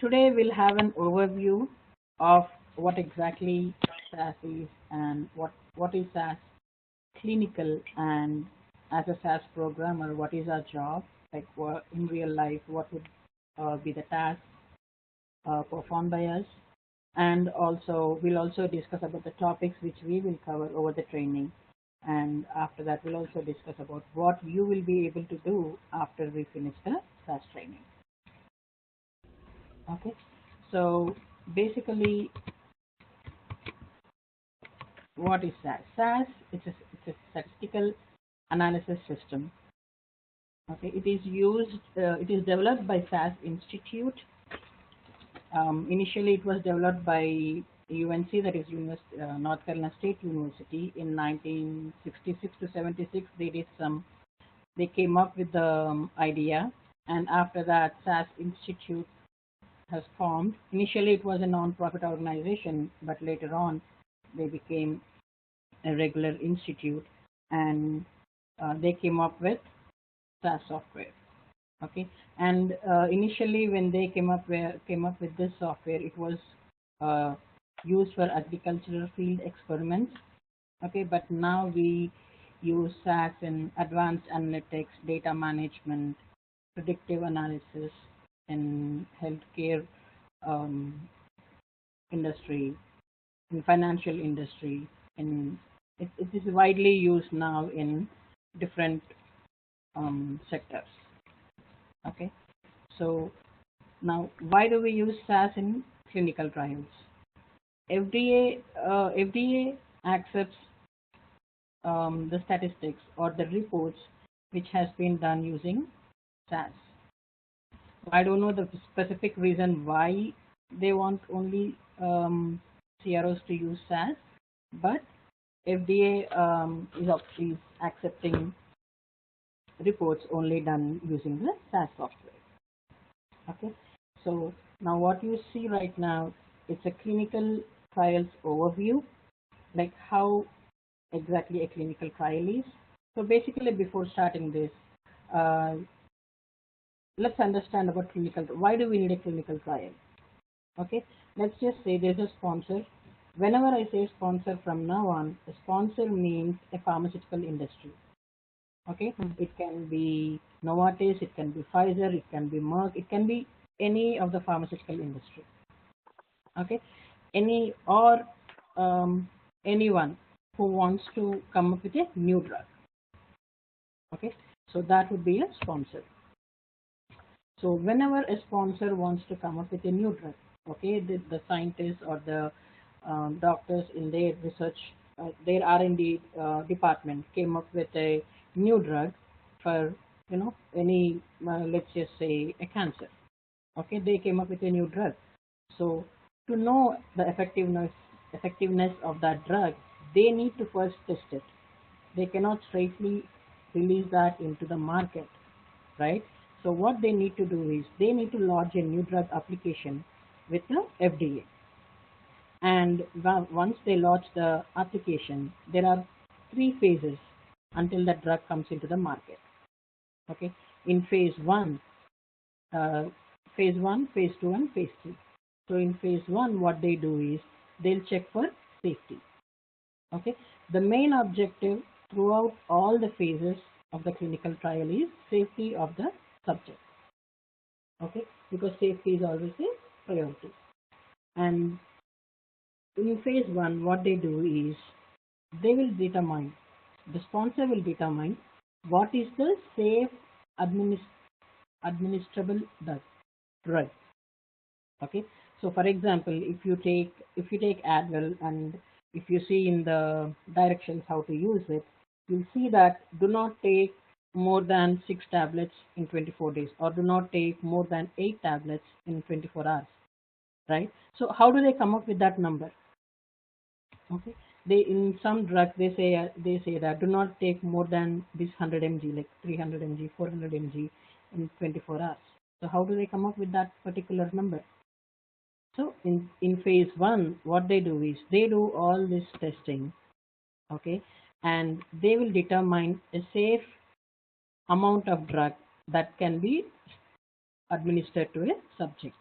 Today we'll have an overview of what exactly SAS is and what is SAS clinical, and as a SAS programmer, what is our job, like what, in real life, what would be the task performed by us, and also we'll also discuss about the topics which we will cover over the training, and after that we'll also discuss about what you will be able to do after we finish the SAS training. Okay, so basically, what is SAS? SAS it's a statistical analysis system. Okay, it is used. It is developed by SAS Institute. Initially, it was developed by UNC, that is North Carolina State University, in 1966 to 76. They came up with the idea, and after that, SAS Institute has formed. Initially, it was a non-profit organization, but later on, they became a regular institute, and they came up with SAS software. Okay, and initially when they came up with this software, it was uh, used for agricultural field experiments. Okay, but now we use SAS in advanced analytics, data management, predictive analysis in healthcare um, industry, in financial industry, in it is widely used now in different sectors. Okay, so now why do we use SAS in clinical trials? FDA accepts the statistics or the reports which has been done using SAS. I don't know the specific reason why they want only CROs to use SAS, but FDA is accepting reports only done using the SAS software. Okay, so now what you see right now, it's a clinical trials overview, like how exactly a clinical trial is. So basically, before starting this, uh, let's understand about clinical. Why do we need a clinical trial? Okay, let's just say there's a sponsor. Whenever I say sponsor from now on, a sponsor means a pharmaceutical industry. Okay, it can be Novartis, it can be Pfizer, it can be Merck, it can be any of the pharmaceutical industry. Okay, any or anyone who wants to come up with a new drug. Okay, so that would be a sponsor. So whenever a sponsor wants to come up with a new drug, okay, the scientists or the doctors in their research, their R&D department came up with a new drug for any let's just say a cancer. Okay, they came up with a new drug. So to know the effectiveness of that drug, they need to first test it. They cannot straightly release that into the market, right? So what they need to do is they need to lodge a new drug application with the FDA. And once they lodge the application, there are 3 phases until the drug comes into the market. Okay, in uh, phase 1, phase 2, and phase 3. So in phase 1, what they do is they'll check for safety. Okay, the main objective throughout all the phases of the clinical trial is safety of the subject. Okay, because safety is always a priority. And in phase 1, what they do is they will determine, the sponsor will determine what is the safe administrable drug. Okay, so for example, if you take Advil, and if you see in the directions how to use it, you'll see that do not take more than 6 tablets in 24 days, or do not take more than 8 tablets in 24 hours, right? So how do they come up with that number? Okay, they, in some drugs, they say that do not take more than this 100 mg, like 300 mg, 400 mg in 24 hours. So how do they come up with that particular number? So in phase 1, what they do is they do all this testing. Okay, and they will determine a safe amount of drug that can be administered to a subject.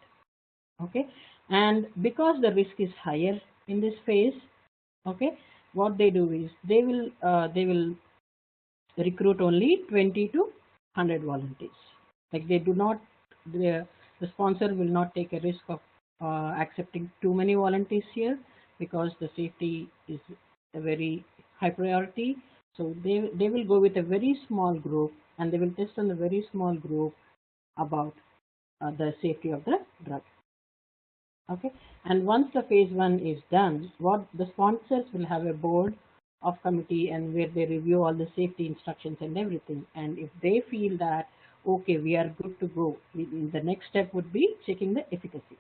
Okay, and because the risk is higher in this phase, okay, what they do is they will recruit only 20 to 100 volunteers. Like they do not, the sponsor will not take a risk of accepting too many volunteers here, because the safety is a very high priority. So they will go with a very small group, and they will test on a very small group about the safety of the drug. Okay, and once the phase 1 is done, what the sponsors will have a board of committee, and where they review all the safety instructions and everything, and if they feel that okay, we are good to go, the next step would be checking the efficacy.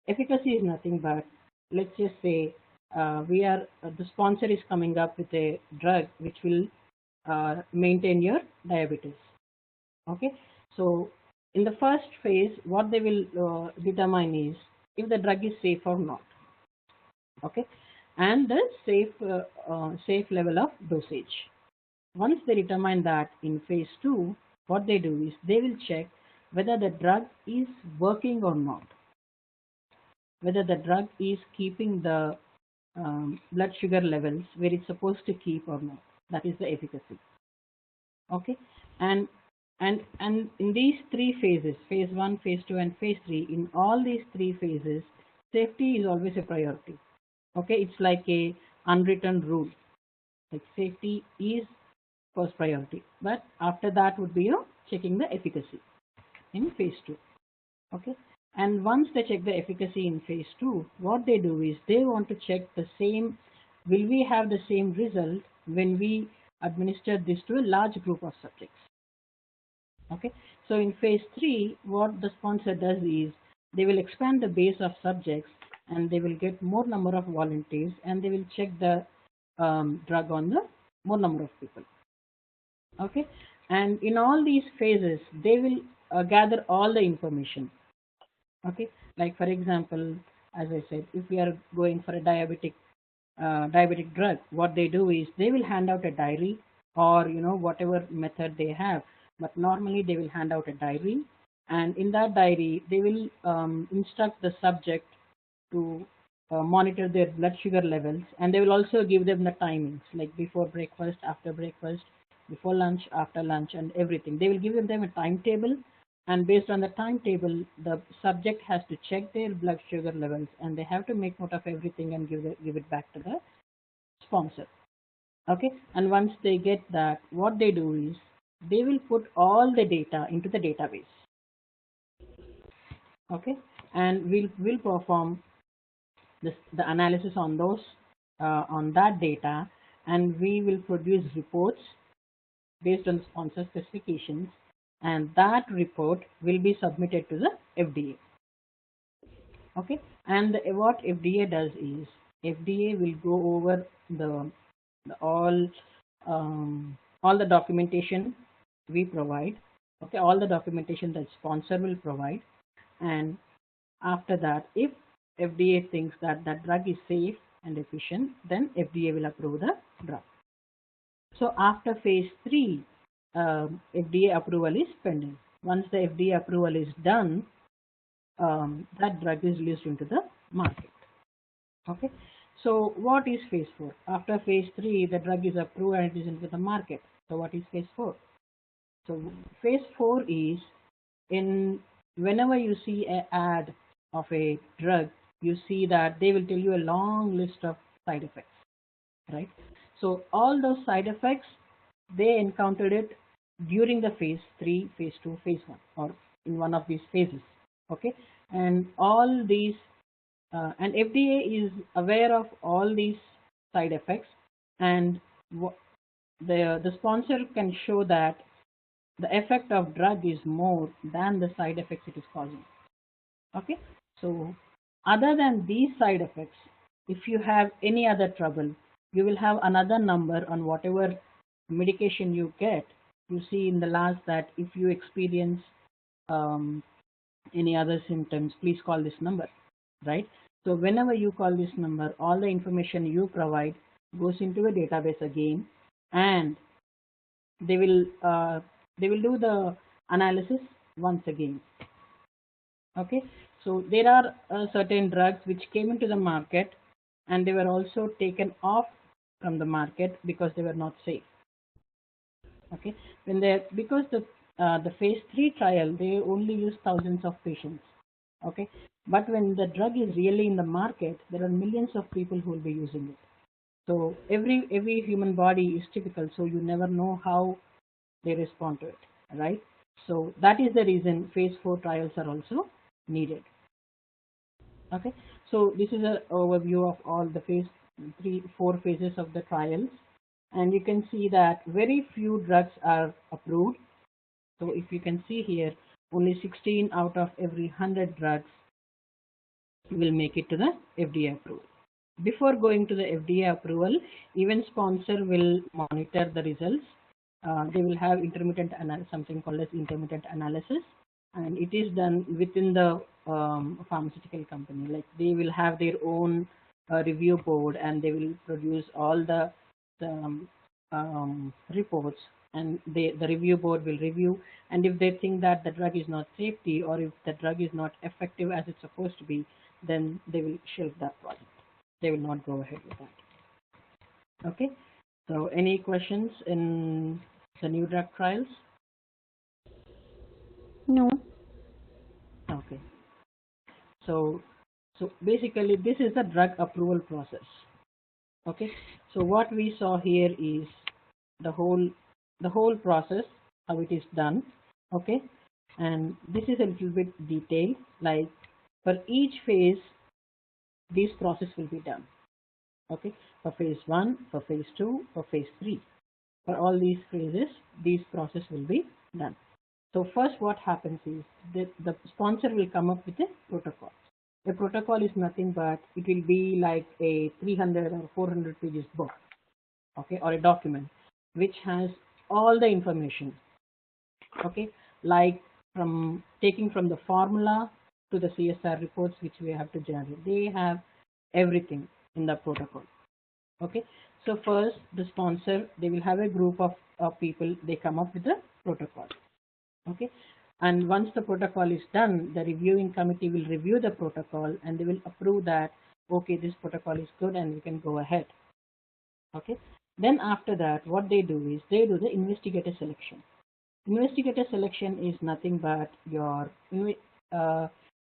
Efficacy is nothing but, let's just say the sponsor is coming up with a drug which will maintain your diabetes. Okay, so in the first phase, what they will determine is if the drug is safe or not. Okay, and the safe level of dosage. Once they determine that, in phase 2, what they do is they will check whether the drug is working or not, whether the drug is keeping the blood sugar levels where it's supposed to keep or not. That is the efficacy. Okay, and and in these three phases, phase 1, phase 2, and phase 3, in all these three phases, safety is always a priority. Okay, it's like a unwritten rule, like safety is first priority, but after that would be checking the efficacy in phase 2. Okay, and once they check the efficacy in phase 2, what they do is they want to check the same, will we have the same result when we administer this to a large group of subjects. Okay, so in phase 3, what the sponsor does is they will expand the base of subjects, and they will get more number of volunteers, and they will check the drug on the more number of people. Okay, and in all these phases they will gather all the information. Okay, like for example, as I said, if we are going for a diabetic drug, what they do is they will hand out a diary, or whatever method they have, but normally they will hand out a diary, and in that diary they will instruct the subject to monitor their blood sugar levels, and they will also give them the timings, like before breakfast, after breakfast, before lunch, after lunch, and everything. They will give them a timetable, and based on the timetable, the subject has to check their blood sugar levels, and they have to make note of everything and give it back to the sponsor. Okay, and once they get that, what they do is they will put all the data into the database. Okay, and we'll perform the analysis on those on that data, and we will produce reports based on the sponsor specifications, and that report will be submitted to the FDA. Okay, and what FDA does is FDA will go over the all the documentation we provide. Okay, all the documentation that sponsor will provide, and after that, if FDA thinks that that drug is safe and efficient, then FDA will approve the drug. So after phase 3, FDA approval is pending. Once the FDA approval is done, that drug is released into the market. Okay, so what is phase 4? After phase 3, the drug is approved and it is into the market. So what is phase 4? So phase 4 is whenever you see an ad of a drug, you see that they will tell you a long list of side effects, right? So all those side effects, they encountered it during the phase 3, phase 2, phase 1, or in one of these phases. Okay, and all these and FDA is aware of all these side effects, and the sponsor can show that the effect of drug is more than the side effects it is causing. Okay, so other than these side effects, if you have any other trouble, you will have another number on whatever medication you get. You see in the last that if you experience any other symptoms, please call this number, right? So whenever you call this number, all the information you provide goes into a database again, and they will do the analysis once again. Okay, So there are certain drugs which came into the market, and they were also taken off from the market because they were not safe. Okay, when they because the phase 3 trial, they only use thousands of patients. Okay, but when the drug is really in the market, there are millions of people who will be using it. So every human body is typical, so you never know how they respond to it, right? So that is the reason phase 4 trials are also needed. Okay, so this is an overview of all the phase 3, 4 phases of the trials, and you can see that very few drugs are approved. So if you can see here, only 16 out of every 100 drugs will make it to the FDA approval. Before going to the FDA approval, even sponsor will monitor the results. They will have something called as intermittent analysis, and it is done within the pharmaceutical company. Like they will have their own review board, and they will produce all the reports, and the review board will review. And if they think that the drug is not safety, or if the drug is not effective as it's supposed to be, then they will shelve that project. They will not go ahead with that. Okay, so any questions in the new drug trials? No. Okay, so basically this is the drug approval process. Okay, so what we saw here is the whole process, how it is done. Okay, and this is a little bit detailed, like for each phase this process will be done. Okay, for phase 1, for phase 2, for phase 3, for all these phases these process will be done. So first what happens is that the sponsor will come up with a protocol. A protocol is nothing but it will be like a 300 or 400 pages book, okay, or a document which has all the information. Okay, like from taking from the formula to the CSR reports which we have to generate, they have everything in the protocol. Okay, so first the sponsor, they will have a group of people, they come up with the protocol. Okay, and once the protocol is done, the reviewing committee will review the protocol and they will approve that okay, this protocol is good and we can go ahead. Okay, then after that what they do is they do the investigator selection. Investigator selection is nothing but your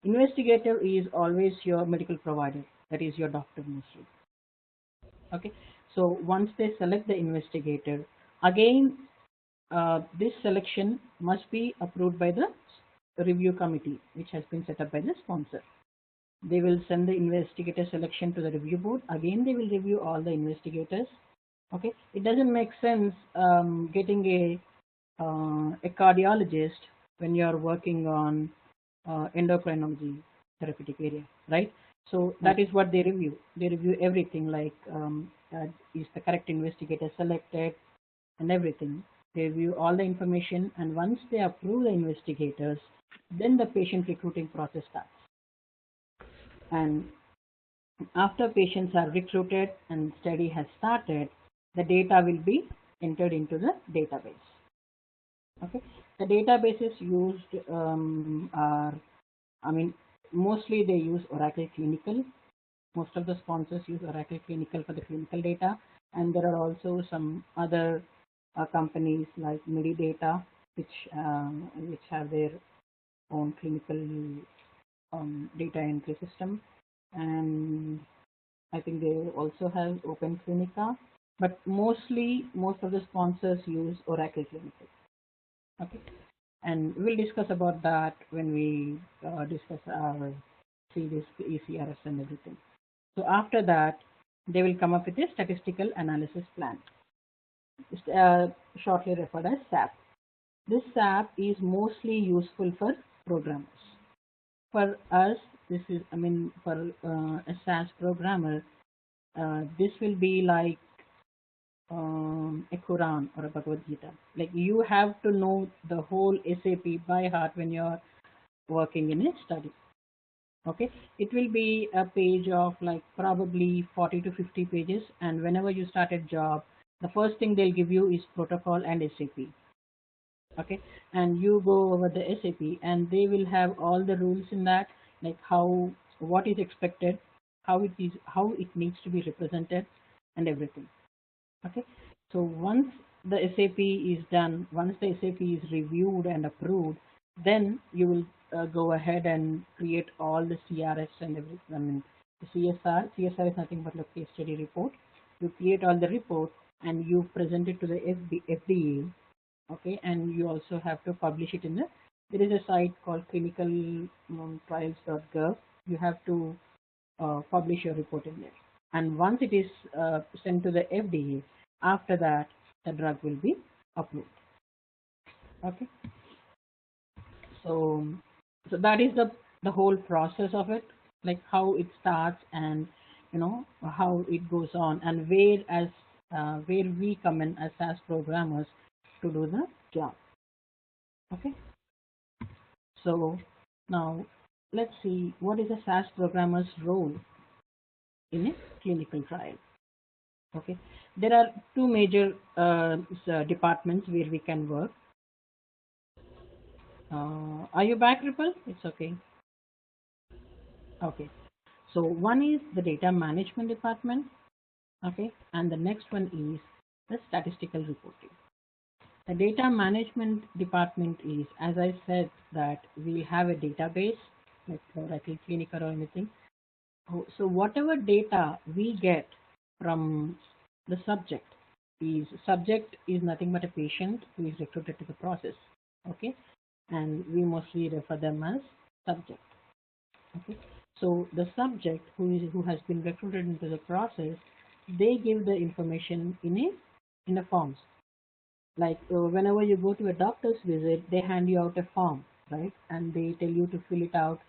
investigator is always your medical provider, that is your doctor mostly. Okay, so once they select the investigator, again this selection must be approved by the review committee which has been set up by the sponsor. They will send the investigator selection to the review board. Again they will review all the investigators. Okay, it doesn't make sense getting a cardiologist when you are working on endocrinology therapeutic area, right? So that is what they review. They review everything, like is the correct investigator selected and everything. They review all the information, and once they approve the investigators, then the patient recruiting process starts. And after patients are recruited and study has started, the data will be entered into the database. Okay, the databases used are, I mean, mostly they use Oracle Clinical. Most of the sponsors use Oracle Clinical for the clinical data, and there are also some other companies like Medidata, which have their own clinical data entry system, and I think they also have Open Clinica, but most of the sponsors use Oracle Clinical. Okay, and we'll discuss about that when we discuss our series ECRS and everything. So after that, they will come up with a statistical analysis plan, shortly referred as SAP. This SAP is mostly useful for programmers. For us, this is, I mean, for a SAS programmer, this will be like a Quran or a Bhagavad Gita. Like you have to know the whole SAP by heart when you're working in a study. Okay, it will be a page of like probably 40 to 50 pages, and whenever you start a job, the first thing they'll give you is protocol and SAP. Okay, and you go over the SAP and they will have all the rules in that. like what is expected, how it needs to be represented, and everything. Okay, so once the SAP is done, once the SAP is reviewed and approved, then you will go ahead and create all the CRS and everything. I mean, the CSR is nothing but a case study report. You create all the report and you present it to the FDA. Okay, and you also have to publish it in there is a site called clinicaltrials.gov. You have to publish your report in there. And once it is sent to the FDA, after that, the drug will be approved. Okay, so that is the whole process of it, like how it starts, and how it goes on, and where we come in as SAS programmers to do the job. Okay, so now let's see what is a SAS programmer's role in a clinical trial. Okay, there are two major departments where we can work. Are you back, Ripple? It's okay. Okay, so one is the data management department. Okay, and the next one is the statistical reporting. The data management department is, as I said, that we have a database like Oracle Clinical or anything. So whatever data we get from the subject is nothing but a patient who is recruited to the process. Okay, and we mostly refer them as subject. Okay, so the subject who has been recruited into the process, they give the information in a forms. Like whenever you go to a doctor's visit, they hand you out a form, right? And they tell you to fill it out,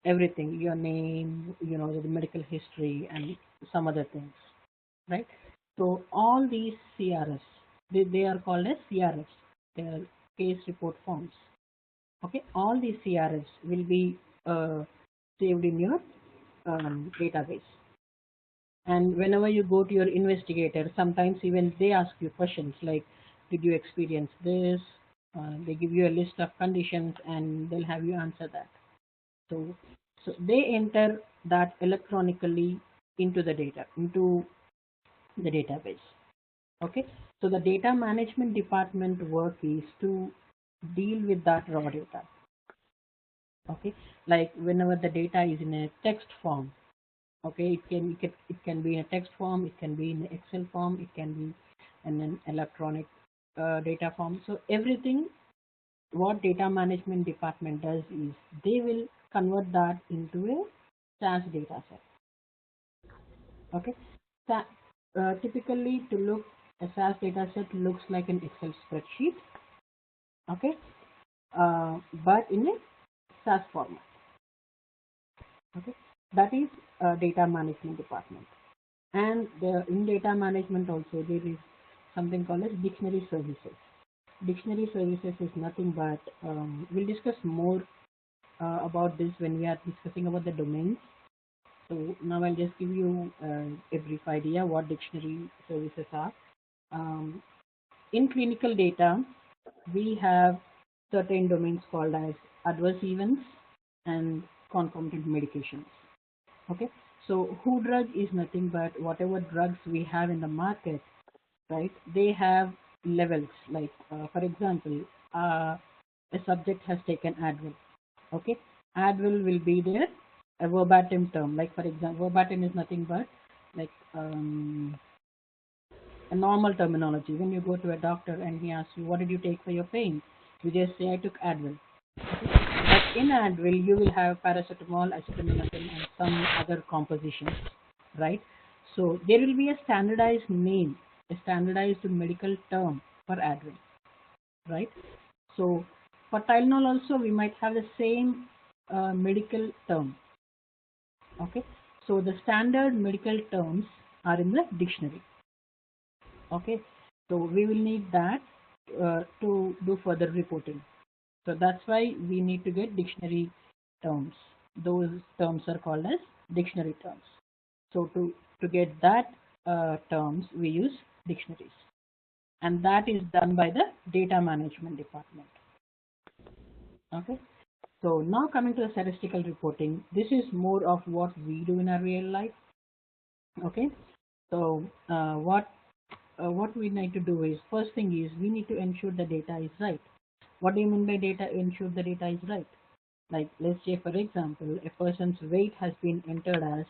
everything, your name, the medical history, and some other things, right? So all these CRS, they are called as CRS, they are case report forms. Okay, all these CRS will be saved in your database. And whenever you go to your investigator, sometimes even they ask you questions like, did you experience this? They give you a list of conditions and they'll have you answer that. So they enter that electronically into the database. Okay, so the data management department work is to deal with that raw data. Okay, like whenever the data is in a text form, okay, it can be in a text form, it can be in an Excel form, it can be in an electronic data form. So everything what data management department does is they will convert that into a SAS data set. Okay, typically to look a SAS data set looks like an Excel spreadsheet. Okay, but in a SAS format. Okay, that is data management department. And in data management also there is something called as dictionary services. Dictionary services is nothing but we'll discuss more about this when we are discussing about the domains. So now I'll just give you a brief idea what dictionary services are. In clinical data, we have certain domains called as adverse events and concomitant medications. Okay, so who drug is nothing but whatever drugs we have in the market, right? They have levels. Like for example, a subject has taken Advil. Okay, Advil will be there a verbatim term. Like for example, verbatim is nothing but like a normal terminology. When you go to a doctor and he asks you, what did you take for your pain? You just say, I took Advil. But in Advil, you will have paracetamol, acetaminophen, and some other compositions, right? So there will be a standardized name, a standardized medical term for Advil, right? So for Tylenol also, we might have the same medical term. Okay, so the standard medical terms are in the dictionary. Okay, so we will need that to do further reporting. So that's why we need to get dictionary terms. Those terms are called as dictionary terms. So to get that terms, we use dictionaries, and that is done by the data management department. Okay, So now coming to the statistical reporting, this is more of what we do in our real life. Okay, so what we need to do is, first thing is we need to ensure the data is right. What do you mean by data? Ensure the data is right. Like, let's say for example, a person's weight has been entered as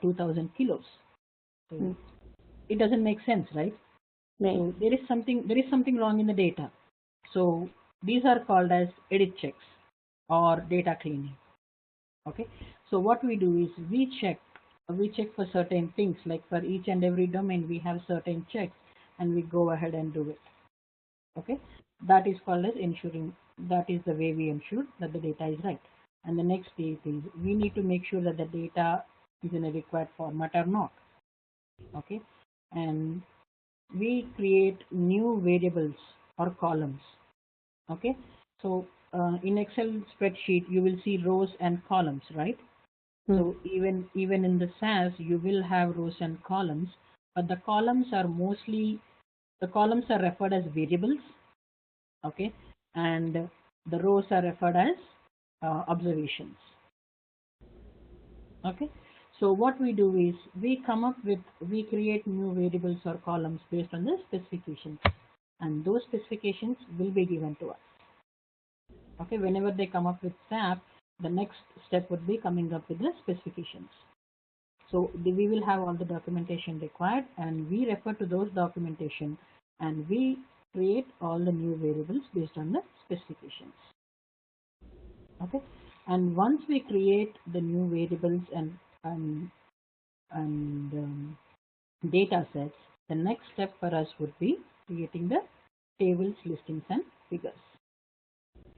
2000 kilos. So it doesn't make sense, right? So there is something wrong in the data. So these are called as edit checks or data cleaning. Okay, so what we do is we check for certain things, like for each and every domain we have certain checks, and we go ahead and do it. Okay, that is called as ensuring. That is the way we ensure that the data is right. And the next step is we need to make sure that the data is in a required format or not. Okay, and we create new variables or columns. Okay, so in Excel spreadsheet you will see rows and columns, right? So even in the SAS you will have rows and columns, but the columns are referred as variables. Okay, and the rows are referred as observations. Okay, so what we do is we create new variables or columns based on the specifications, and those specifications will be given to us. Okay, whenever they come up with SAP, the next step would be coming up with the specifications. So we will have all the documentation required, and we refer to those documentation, and we create all the new variables based on the specifications. Okay, and once we create the new variables and data sets, the next step for us would be creating the tables, listings, and figures.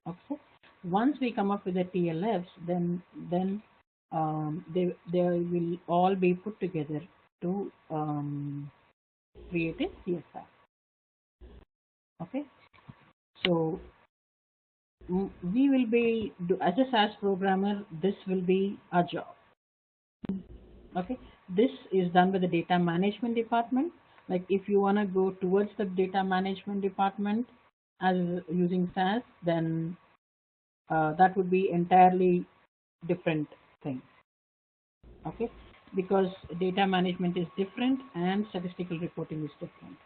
Okay, once we come up with the TLFs, then they will all be put together to create a CSR. Okay, so we will be as a SAS programmer, this will be our job. Okay, this is done by the data management department. Like, if you want to go towards the data management department as using SAS, then that would be entirely different thing. Okay, because data management is different and statistical reporting is different.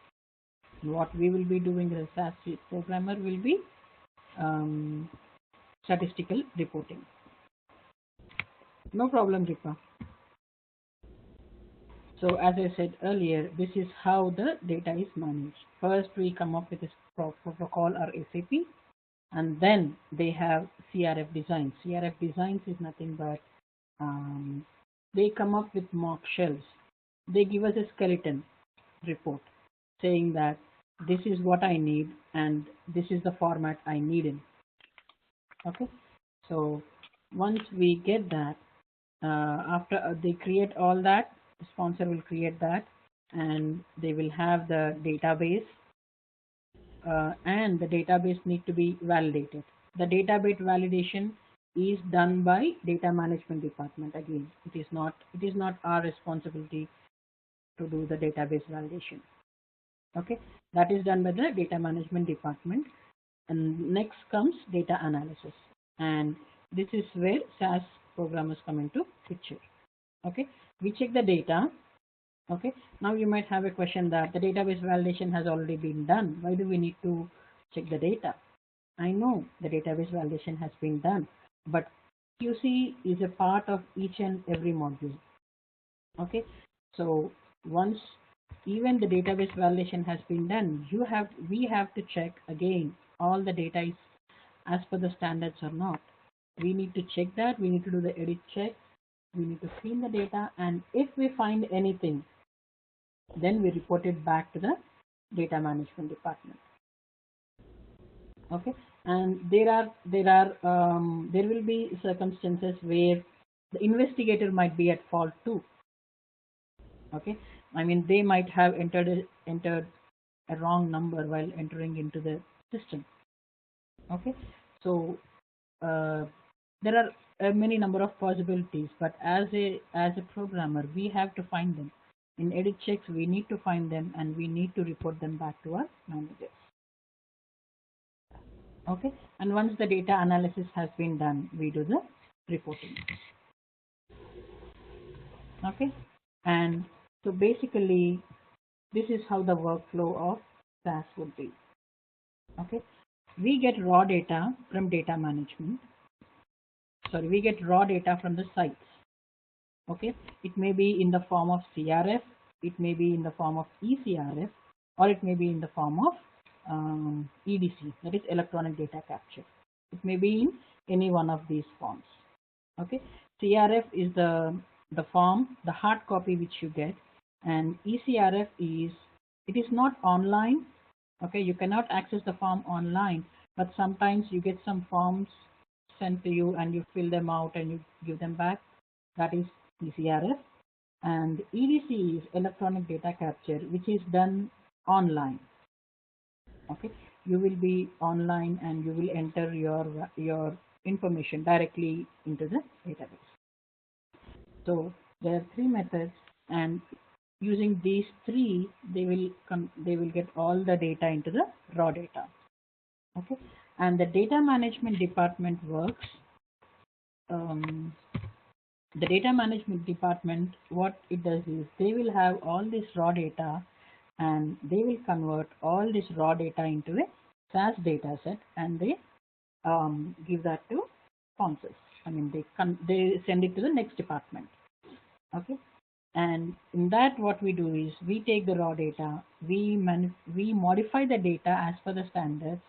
What we will be doing as a SAS programmer will be statistical reporting. No problem, Ripa. So as I said earlier, this is how the data is managed. First, we come up with a protocol or SAP, and then they have CRF designs. CRF designs is nothing but they come up with mock shells. They give us a skeleton report saying that this is what I need and this is the format I need in. Okay, so once we get that, after they create all that, the sponsor will create that, and they will have the database, and the database need to be validated. The database validation is done by data management department. Again, it is not our responsibility to do the database validation. Okay, that is done by the data management department. And next comes data analysis, and this is where SAS programmers come into picture. Okay, we check the data. Okay, now you might have a question that the database validation has already been done. Why do we need to check the data? I know the database validation has been done, but QC is a part of each and every module. Okay, so once even the database validation has been done, we have to check again all the data is as per the standards or not. We need to check that. We need to do the edit check. We need to clean the data, and if we find anything, then we report it back to the data management department. Okay, and there will be circumstances where the investigator might be at fault too. Okay, I mean, they might have entered a wrong number while entering into the system. Okay, so there are many number of possibilities, but as a programmer, we have to find them. In edit checks, we need to find them, and we need to report them back to our managers. Okay, And once the data analysis has been done, we do the reporting. Okay, and so basically this is how the workflow of SAS would be. Okay, we get raw data from data management. Sorry, we get raw data from the sites. Okay, it may be in the form of CRF, it may be in the form of ECRF, or it may be in the form of EDC, that is electronic data capture. It may be in any one of these forms. Okay, CRF is the form, the hard copy which you get, and ECRF is, it is not online. Okay, you cannot access the form online, but sometimes you get some forms sent to you and you fill them out and you give them back. That is ECRF. And EDC is electronic data capture, which is done online. Okay, you will be online and you will enter your information directly into the database. So there are three methods, and using these three, they will get all the data into the raw data. Okay, and the data management department works. The data management department, what it does is they will have all this raw data, and they will convert all this raw data into a SAS data set, and they give that to sponsors. I mean, they send it to the next department. Okay, and in that what we do is we take the raw data, we modify the data as per the standards,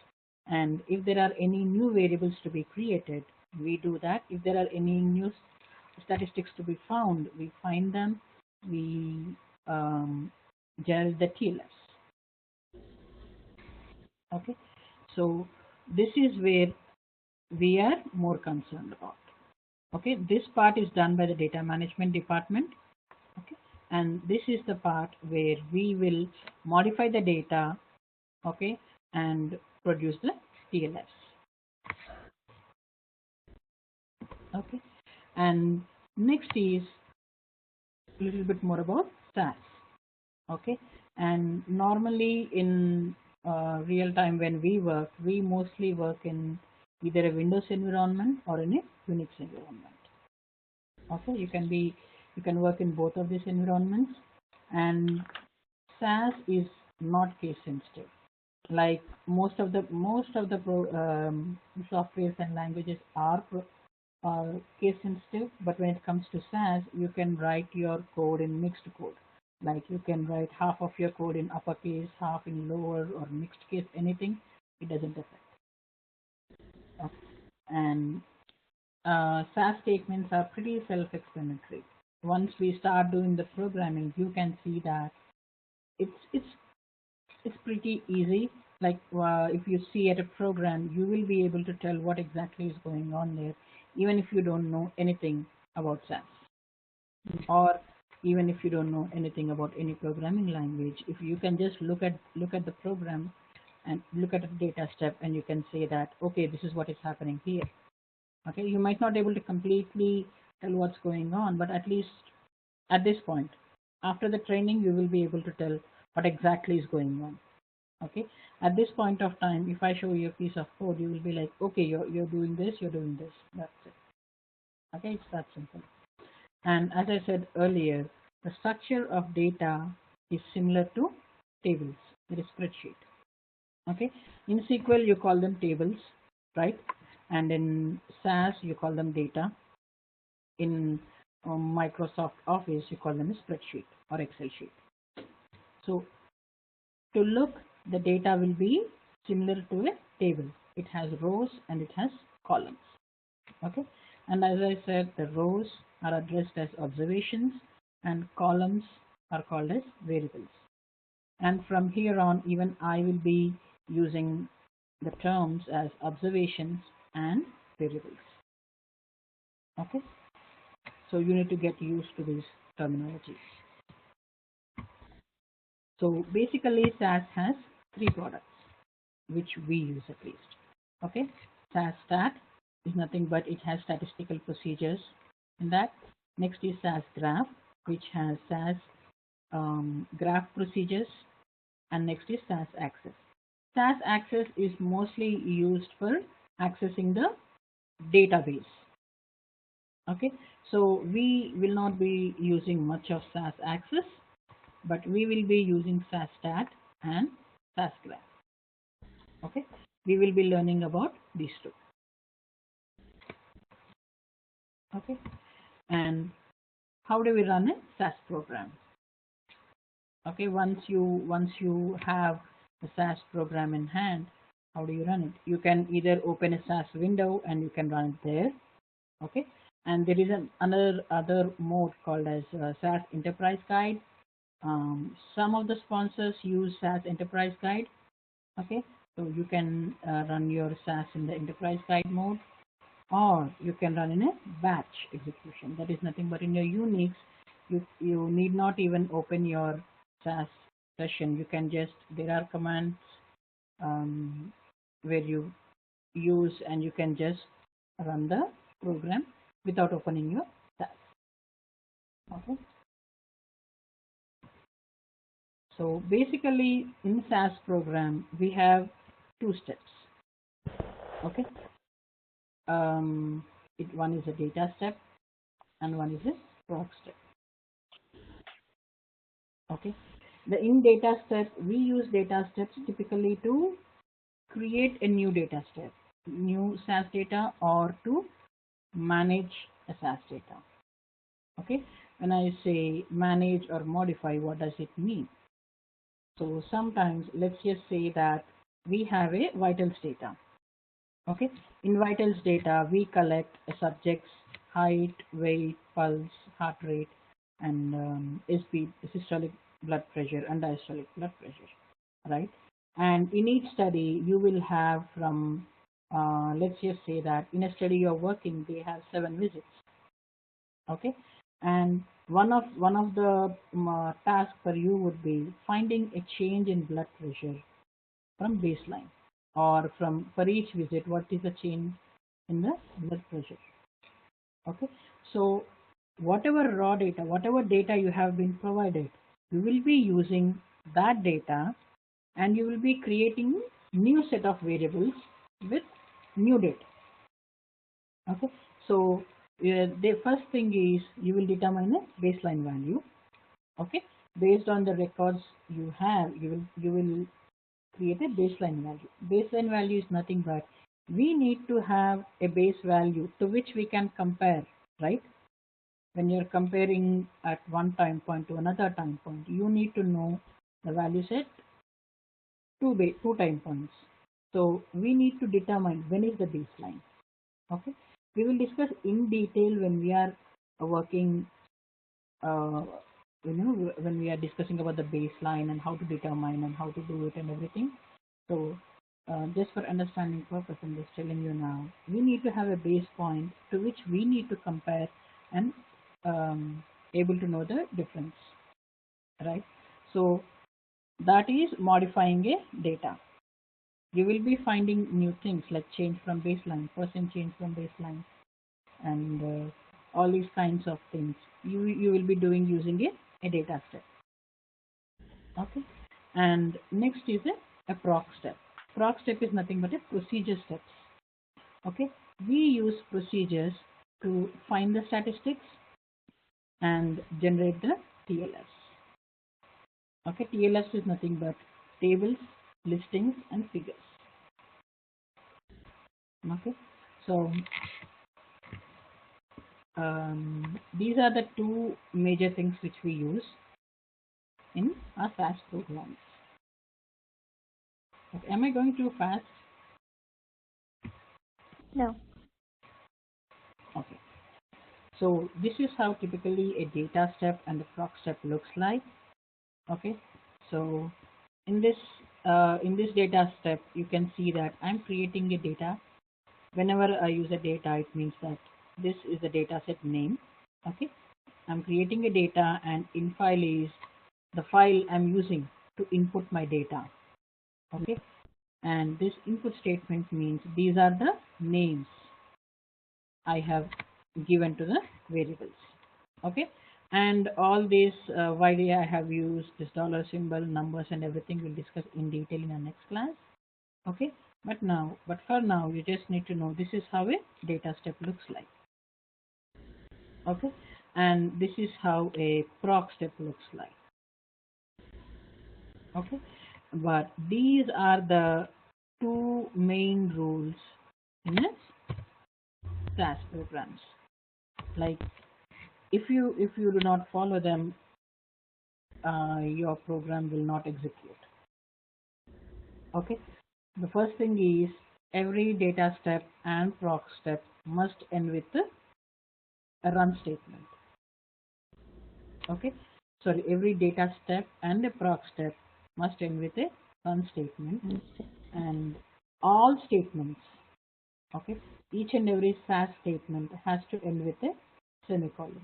and if there are any new variables to be created, we do that. If there are any new statistics to be found, we find them, we generate the TLFs. Okay, so this is where we are more concerned about. Okay, this part is done by the data management department. Okay, and this is the part where we will modify the data, okay, and produce the TLFs. Okay, and next is a little bit more about SAS. Okay, and normally in real time when we work, we mostly work in either a Windows environment or in a Unix environment. Okay, you can work in both of these environments, and SAS is not case sensitive. Like most of the softwares and languages are case sensitive, but when it comes to SAS, you can write your code in mixed code. Like you can write half of your code in uppercase, half in lower or mixed case, anything, it doesn't affect. Okay. And SAS statements are pretty self-explanatory. Once we start doing the programming, you can see that it's pretty easy. Like if you see at a program, you will be able to tell what exactly is going on there, even if you don't know anything about SAS, or even if you don't know anything about any programming language. If you can just look at the program and look at the data step, and you can say that, okay, this is what is happening here. Okay, you might not be able to completely tell what's going on, but at least at this point, after the training, you will be able to tell what exactly is going on. Okay, at this point of time, if I show you a piece of code, you will be like, okay, you're doing this, you're doing this, that's it. Okay, it's that simple. And as I said earlier, the structure of data is similar to tables. It is spreadsheet. Okay, in SQL you call them tables, right? And in SAS you call them data. In Microsoft Office you call them a spreadsheet or Excel sheet. So to look, the data will be similar to a table. It has rows and it has columns. Okay, and as I said, the rows are addressed as observations and columns are called as variables. And from here on, even I will be using the terms as observations and variables. Okay, so you need to get used to these terminologies. So basically SAS has three products which we use at least. Okay, SAS stat is nothing but it has statistical procedures in that. Next is SAS graph, which has SAS graph procedures, and next is SAS access. SAS access is mostly used for accessing the database. Okay, so we will not be using much of SAS access, but we will be using SAS stat and SAS graph. Okay, we will be learning about these two. Okay, and how do we run a SAS program? Okay, once you have the SAS program in hand, how do you run it? You can either open a SAS window and you can run it there. Okay, and there is another other mode called as SAS Enterprise Guide. Some of the sponsors use SAS Enterprise Guide. Okay, so you can run your SAS in the Enterprise Guide mode, or you can run in a batch execution. That is nothing but in your Unix, you need not even open your SAS session. You can just, there are commands where you use, and you can just run the program without opening your SAS. Okay, so basically in SAS program we have two steps. Okay, one is a data step and one is a proc step. Okay, the in data step, we use data steps typically to create a new data step, new SAS data, or to manage a SAS data. Okay, when I say manage or modify, what does it mean? So sometimes, let's just say that we have a vitals data. Okay, in vitals data we collect a subject's height, weight, pulse, heart rate, and speed, systolic blood pressure and diastolic blood pressure, right? And in each study you will have from let's just say that in a study you're working, they have 7 visits. Okay, and one of the tasks for you would be finding a change in blood pressure from baseline, or from for each visit what is the change in the blood pressure. Okay, so whatever raw data, whatever data you have been provided, you will be using that data, and you will be creating new set of variables with new data. Okay, so the first thing is you will determine a baseline value. Okay, based on the records you have, you will create a baseline value. Baseline value is nothing but we need to have a base value to which we can compare, right? When you're comparing at one time point to another time point, you need to know the values at two time points. So we need to determine when is the baseline. Okay, we will discuss in detail when we are working, uh, when we are discussing about the baseline and how to determine and how to do it and everything. So just for understanding purpose, I'm just telling you now, we need to have a base point to which we need to compare and able to know the difference, right? So that is modifying a data. You will be finding new things like change from baseline, percent change from baseline, and all these kinds of things you will be doing using a data step. Okay, and next is a proc step. Proc step is nothing but a procedure steps. Okay, we use procedures to find the statistics and generate the TLS. Okay, TLS is nothing but tables, listings, and figures. Okay, so these are the two major things which we use in our SAS programs. Okay, am I going too fast? No. Okay, so this is how typically a data step and a proc step looks like. Okay, so in this data step you can see that I'm creating a data. Whenever I use a data, it means that this is the data set name. Okay, I'm creating a data, and in file is the file I'm using to input my data. Okay, and this input statement means these are the names I have given to the variables. Okay, and all this why I have used this dollar symbol, numbers, and everything we'll discuss in detail in our next class. Okay, But for now, you just need to know this is how a data step looks like. Okay, and this is how a proc step looks like. Okay, but these are the two main rules in SAS programs. Like if you do not follow them, your program will not execute. Okay, the first thing is every data step and proc step must end with a run statement. Okay, sorry, every data step and a proc step must end with a run statement, and all statements, okay, each and every SAS statement has to end with a semicolon.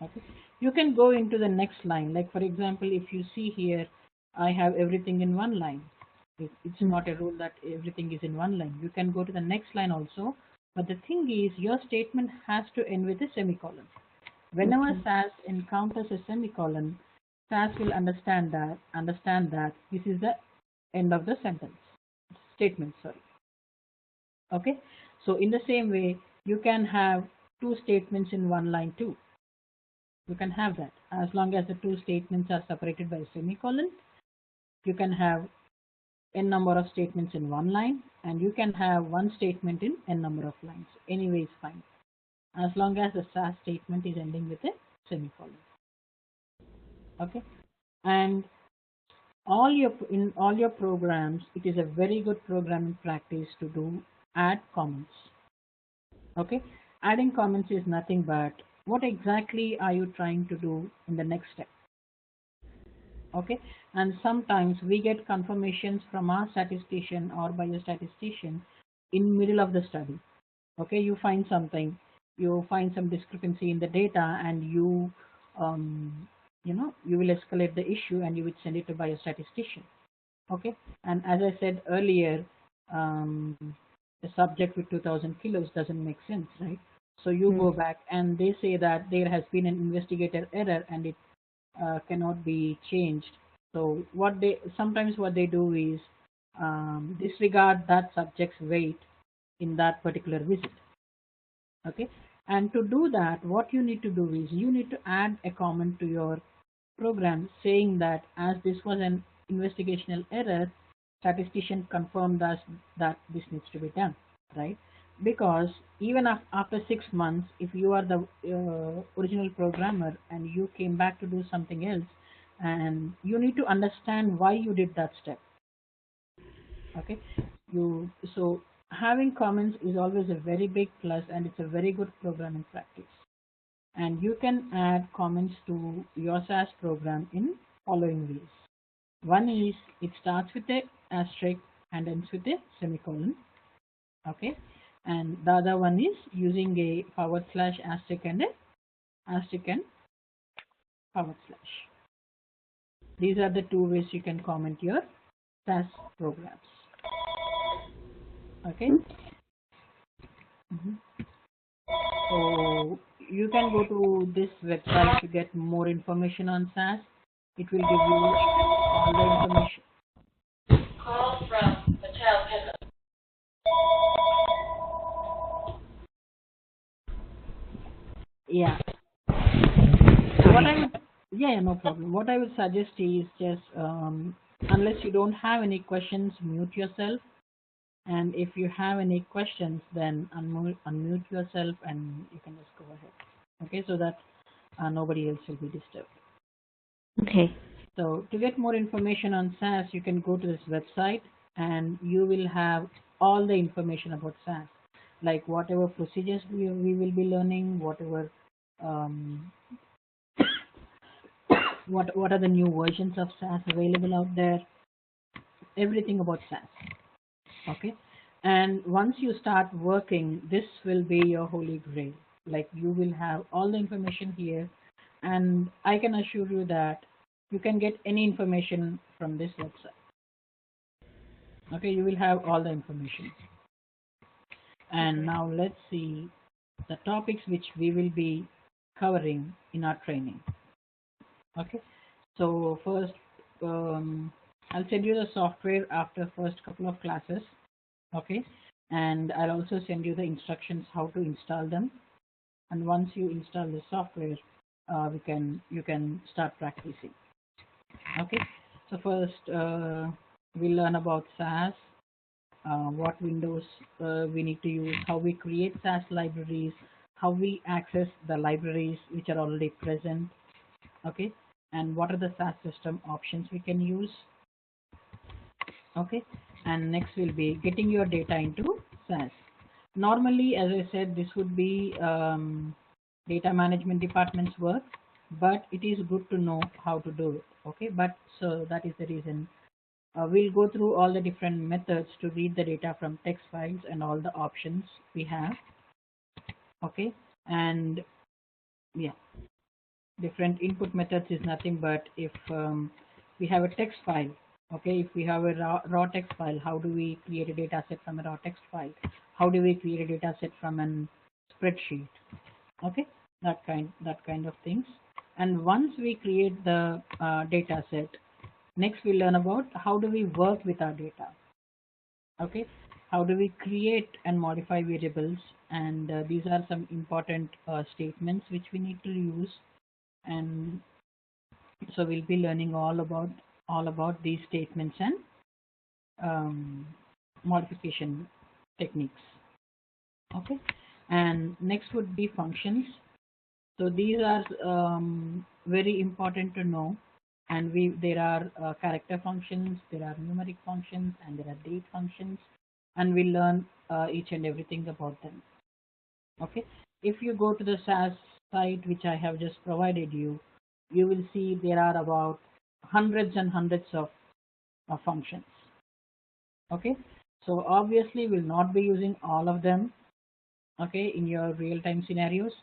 Okay, you can go into the next line, like for example, if you see here, I have everything in one line. It's not a rule that everything is in one line. You can go to the next line also, but the thing is your statement has to end with a semicolon. Whenever SAS encounters a semicolon, SAS will understand that this is the end of the sentence statement. Sorry. Okay. So in the same way, you can have two statements in one line too. You can have that as long as the two statements are separated by a semicolon. You can have n number of statements in one line, and you can have one statement in n number of lines. Anyway, it's fine as long as the SAS statement is ending with a semicolon. Okay, and in all your programs, it is a very good programming practice to do add comments. Okay, adding comments is nothing but what exactly are you trying to do in the next step. Okay, and sometimes we get confirmations from our statistician or biostatistician in middle of the study. Okay, you find something, you find some discrepancy in the data, and you you will escalate the issue and you will send it to biostatistician. Okay, and as I said earlier, the subject with 2000 kilos doesn't make sense, right? So you go back and they say that there has been an investigator error and it cannot be changed. So sometimes what they do is disregard that subject's weight in that particular visit. Okay, and to do that, what you need to do is you need to add a comment to your program saying that as this was an investigational error, statistician confirmed us that this needs to be done, right? Because even after 6 months, if you are the original programmer and you came back to do something else, and you need to understand why you did that step. Okay, so having comments is always a very big plus, and it's a very good programming practice. And you can add comments to your SAS program in following ways. One is it starts with a asterisk and ends with a semicolon. Okay, and the other one is using a / asterisk and a asterisk and /. These are the two ways you can comment your SAS programs. Okay. So you can go to this website to get more information on SAS. It will give you all the information. Call from the child pickup. Yeah. No problem. What I would suggest is just unless you don't have any questions, mute yourself. And if you have any questions, then unmute yourself and you can just go ahead. Okay, so that nobody else will be disturbed. Okay. So to get more information on SAS, you can go to this website and you will have all the information about SAS, like whatever procedures we will be learning, whatever what are the new versions of SAS available out there, everything about SAS. Okay, and once you start working, this will be your holy grail. Like you will have all the information here, and I can assure you that you can get any information from this website. Okay, you will have all the information. And now let's see the topics which we will be covering in our training. Okay, so first I'll send you the software after first couple of classes, okay? And I'll also send you the instructions how to install them. And once you install the software, you can start practicing. Okay. So first, we'll learn about SAS, what windows we need to use, how we create SAS libraries, how we access the libraries which are already present. Okay, and what are the SAS system options we can use. Okay, and next will be getting your data into SAS. Normally, as I said, this would be data management department's work, but it is good to know how to do it. Okay, but so that is the reason we'll go through all the different methods to read the data from text files and all the options we have. Okay, and yeah, different input methods is nothing but if we have a text file. Okay, if we have a raw text file, how do we create a data set from a raw text file? How do we create a data set from a spreadsheet? Okay, that kind of things. And once we create the data set, next we learn about how do we work with our data. Okay, how do we create and modify variables, and these are some important statements which we need to use. And so we'll be learning all about these statements and modification techniques. Okay, and next would be functions. So these are very important to know. And there are character functions, there are numeric functions, and there are date functions, and we'll learn each and everything about them. Okay, if you go to the SAS site which I have just provided you, you will see there are about hundreds and hundreds of functions. Okay, so obviously we'll not be using all of them, okay, in your real-time scenarios.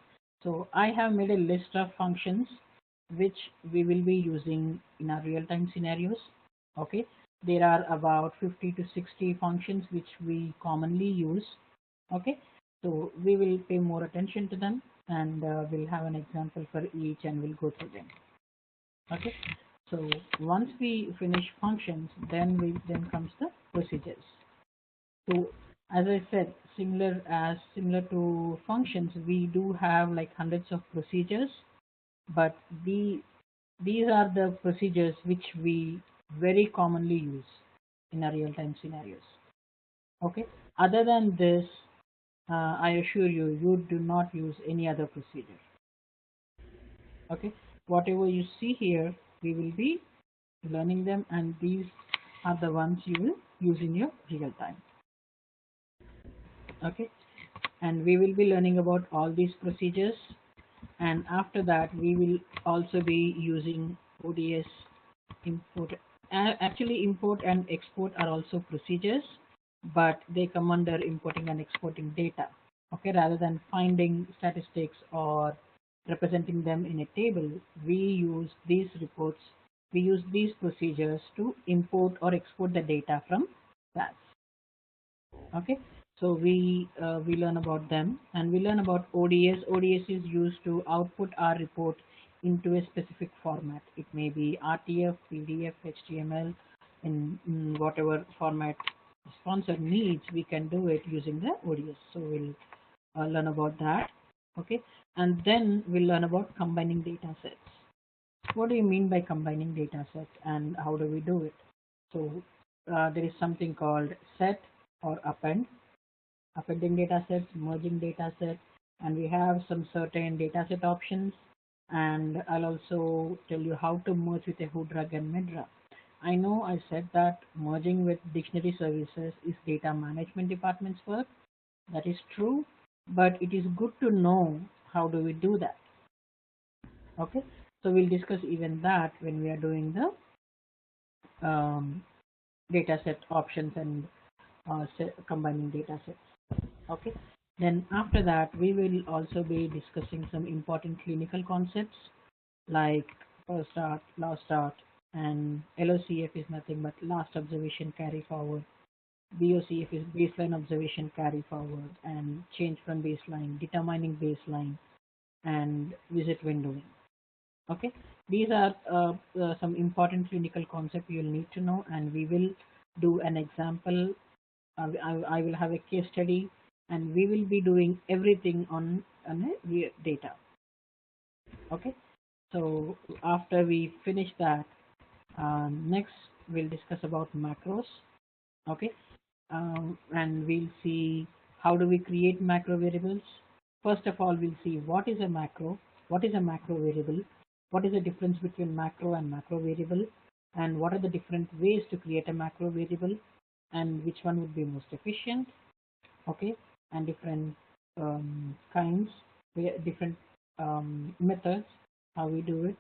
So I have made a list of functions which we will be using in our real-time scenarios. Okay, there are about 50 to 60 functions which we commonly use. Okay, so we will pay more attention to them, and we'll have an example for each and we'll go through them. Okay, so once we finish functions, then comes the procedures. So as I said, similar to functions, we do have like hundreds of procedures, but these are the procedures which we very commonly use in our real-time scenarios. Okay, other than this, I assure you, you do not use any other procedure. Okay, whatever you see here, we will be learning them, and these are the ones you will use in your real time. Okay, and we will be learning about all these procedures, and after that we will also be using ODS import. Actually, import and export are also procedures, but they come under importing and exporting data. Okay, rather than finding statistics or representing them in a table, we use these reports, we use these procedures to import or export the data from SAS. Okay, so we learn about them, and we learn about ODS. ODS is used to output our report into a specific format. It may be RTF, PDF, HTML, in whatever format the sponsor needs. We can do it using the ODS. So we'll learn about that. Okay, and then we'll learn about combining data sets. What do you mean by combining data sets, and how do we do it? So there is something called set or appending data sets, merging data sets, and we have some certain data set options. And I'll also tell you how to merge with a HooDrug and MIDRA. I know I said that merging with dictionary services is data management department's work. That is true, but it is good to know how do we do that. Okay, so we'll discuss even that when we are doing the data set options and combining data sets. Okay, then after that we will also be discussing some important clinical concepts like first start, last start, and LOCF is nothing but last observation carry forward. BOCF is baseline observation carry forward, and change from baseline, determining baseline, and visit windowing. Okay, these are some important clinical concepts you'll need to know, and we will do an example. I will have a case study, and we will be doing everything on a real data. Okay, so after we finish that, next we'll discuss about macros. Okay, and we'll see how do we create macro variables. First of all, we'll see what is a macro, what is a macro variable, what is the difference between macro and macro variable, and what are the different ways to create a macro variable, and which one would be most efficient. Okay, and different kinds, different methods how we do it.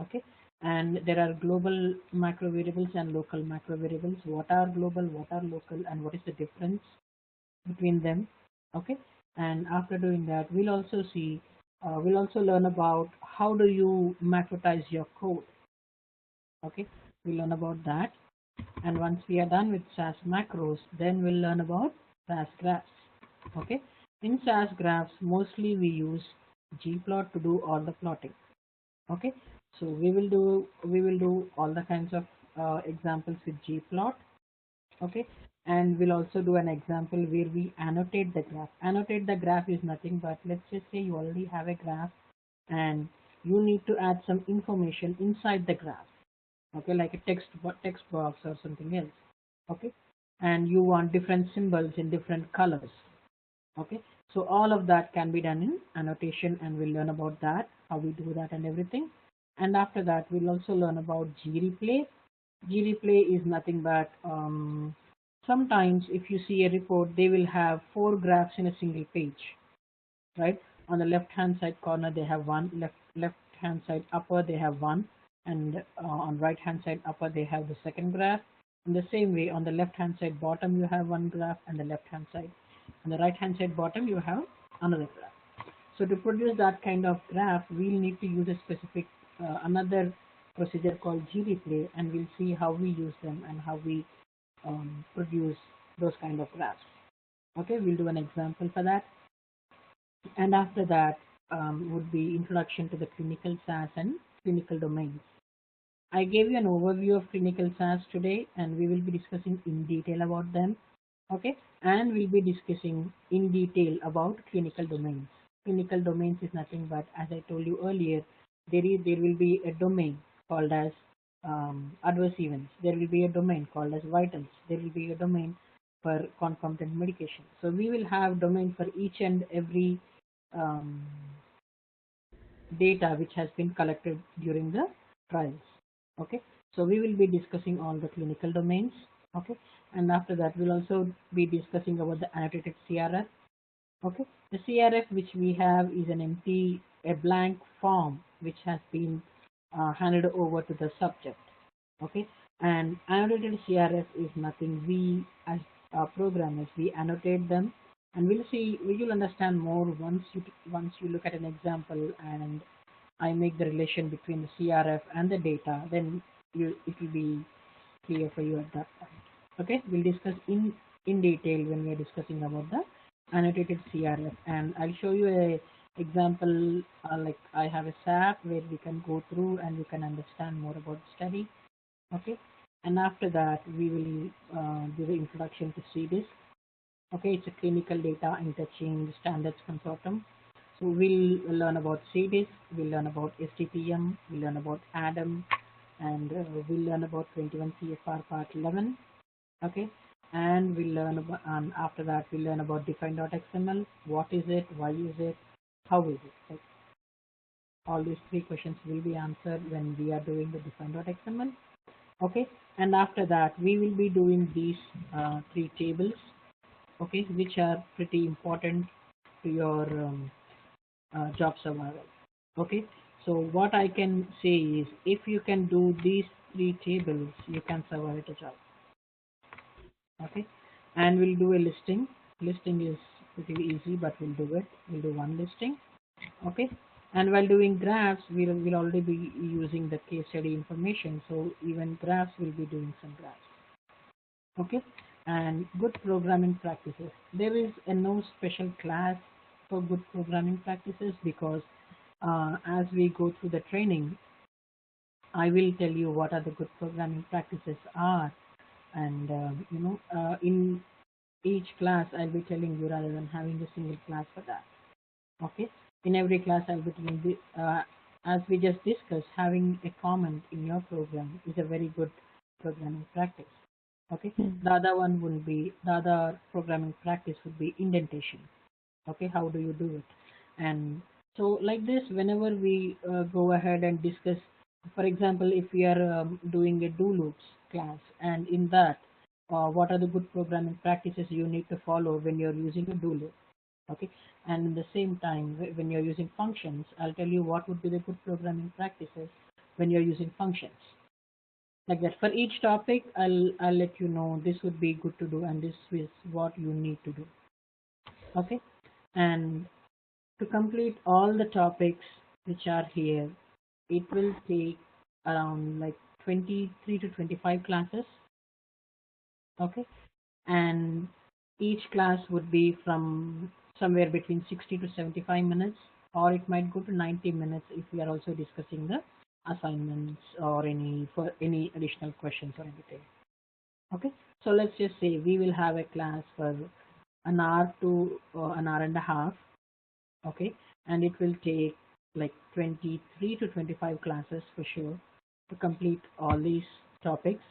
Okay, and there are global macro variables and local macro variables. What are global, what are local, and what is the difference between them. Okay, and after doing that, we'll also learn about how do you macrotize your code. Okay, we'll learn about that. And once we are done with SAS macros, then we'll learn about SAS graphs. Okay, in SAS graphs, mostly we use gplot to do all the plotting. Okay, so we will do all the kinds of examples with gplot. Okay, and we'll also do an example where we annotate the graph. Annotate the graph is nothing but, let's just say you already have a graph and you need to add some information inside the graph. Okay, like a text box or something else. Okay, and you want different symbols in different colors. Okay, so all of that can be done in annotation, and we'll learn about that, how we do that and everything. And after that, we'll also learn about greplay. Greplay is nothing but sometimes if you see a report, they will have 4 graphs in a single page, right? On the left hand side corner they have one, left hand side upper they have one, and on right hand side upper they have the second graph. In the same way, on the left hand side bottom you have one graph, and the left hand side, on the right hand side bottom you have another graph. So to produce that kind of graph, we'll need to use a specific another procedure called greplay, and we'll see how we use them and how we produce those kind of graphs. Okay, we'll do an example for that. And after that would be introduction to the clinical SAS and clinical domains. I gave you an overview of clinical SAS today, and we will be discussing in detail about them. Okay, and we'll be discussing in detail about clinical domains. Clinical domains is nothing but, as I told you earlier, there will be a domain called as adverse events. There will be a domain called as vitals. There will be a domain for concomitant medication. So we will have domain for each and every um, data which has been collected during the trials. Okay, so we will be discussing all the clinical domains. Okay, and after that we'll also be discussing about the annotated CRF. Okay, the CRF which we have is an empty, a blank form which has been handed over to the subject. Okay, and annotated CRF is nothing, we as programmers, we annotate them, and we will understand more once you look at an example and I make the relation between the CRF and the data. Then it will be clear for you at that point. Okay, we'll discuss in detail when we are discussing about the annotated CRF, and I'll show you a example like I have a SAP where we can go through and we can understand more about the study. Okay, and after that we will do the introduction to CDISC. Okay, it's a clinical data interchange standards consortium. So we'll learn about CDISC, we'll learn about STPM, we'll learn about ADAM, and we'll learn about 21 CFR Part 11. Okay, and we'll learn about, and after that we'll learn about define.xml. What is it? Why is it? How is it? Like, all these 3 questions will be answered when we are doing the define.xml. Okay, and after that we will be doing these 3 tables. Okay, which are pretty important to your job survival. Okay, so what I can say is, if you can do these 3 tables, you can survive the job. Okay, and we'll do a listing. Listing is pretty easy, but we'll do it. We'll do one listing. Okay, and while doing graphs, we'll already be using the case study information, so even graphs will be doing some graphs. Okay, and good programming practices. There is no special class for good programming practices, because as we go through the training, I will tell you what are the good programming practices are, and in each class I'll be telling you rather than having a single class for that. Okay, in every class I'll be telling as we just discussed, having a comment in your program is a very good programming practice. Okay, Mm. the other one would be, the other programming practice would be indentation. Okay, how do you do it? And so like this, whenever we go ahead and discuss, for example, if we are doing a do loops class, and in that, what are the good programming practices you need to follow when you're using a do loop? Okay, and in the same time, when you're using functions, I'll tell you what would be the good programming practices when you're using functions. Like that, for each topic I'll let you know this would be good to do and this is what you need to do. Okay, and to complete all the topics which are here, it will take around like 23 to 25 classes. Okay, and each class would be from somewhere between 60 to 75 minutes, or it might go to 90 minutes if we are also discussing the assignments or any additional questions or anything. Okay, so let's just say we will have a class for an hour to an hour and a half. Okay, and it will take like 23 to 25 classes for sure to complete all these topics,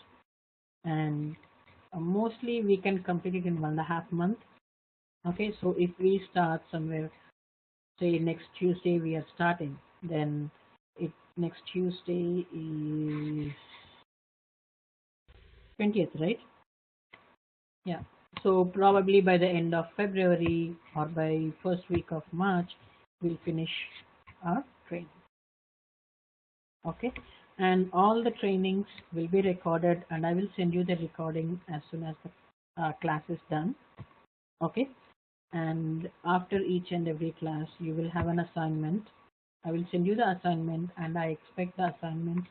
and mostly we can complete it in 1.5 months. Okay, so if we start somewhere, say next Tuesday we are starting, then it next Tuesday is 20th, right? Yeah, so probably by the end of February or by first week of March we'll finish our training. Okay, and all the trainings will be recorded, and I will send you the recording as soon as the class is done. Okay, and after each and every class you will have an assignment. I will send you the assignment, and I expect the assignment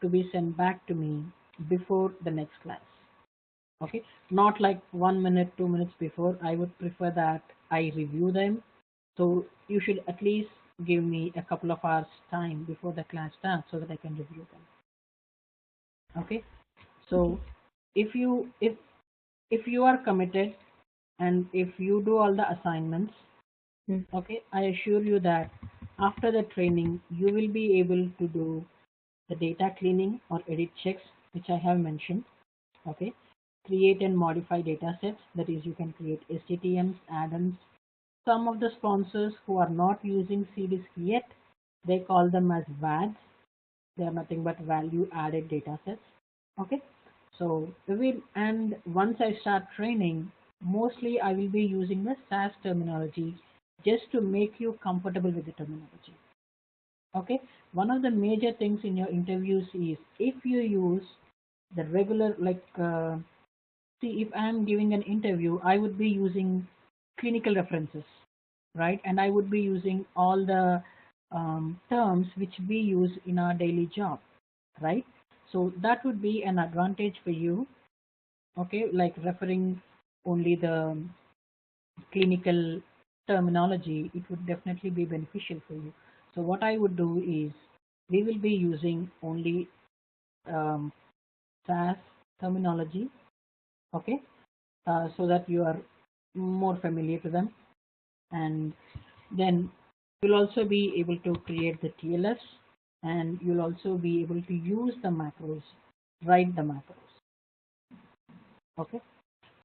to be sent back to me before the next class. Okay, not like 1 minute 2 minutes before. I would prefer that I review them, so you should at least give me a couple of hours time before the class starts so that I can review them. Okay, so if you are committed and if you do all the assignments, Mm. okay, I assure you that after the training you will be able to do the data cleaning or edit checks which I have mentioned. Okay, create and modify data sets, that is you can create STTMs, add-ins. Some of the sponsors who are not using CDISC yet, they call them as VADs. They are nothing but value added data sets. Okay, so and once I start training, mostly I will be using the SAS terminology just to make you comfortable with the terminology. Okay, one of the major things in your interviews is if you use the regular, like see, if I'm giving an interview, I would be using clinical references, right? And I would be using all the terms which we use in our daily job, right? So that would be an advantage for you. Okay, like referring only the clinical terminology, it would definitely be beneficial for you. So what I would do is we will be using only um, SAS terminology, okay, so that you are more familiar to them, and then you'll also be able to create the TLFs, and you'll also be able to use the macros, write the macros. Okay,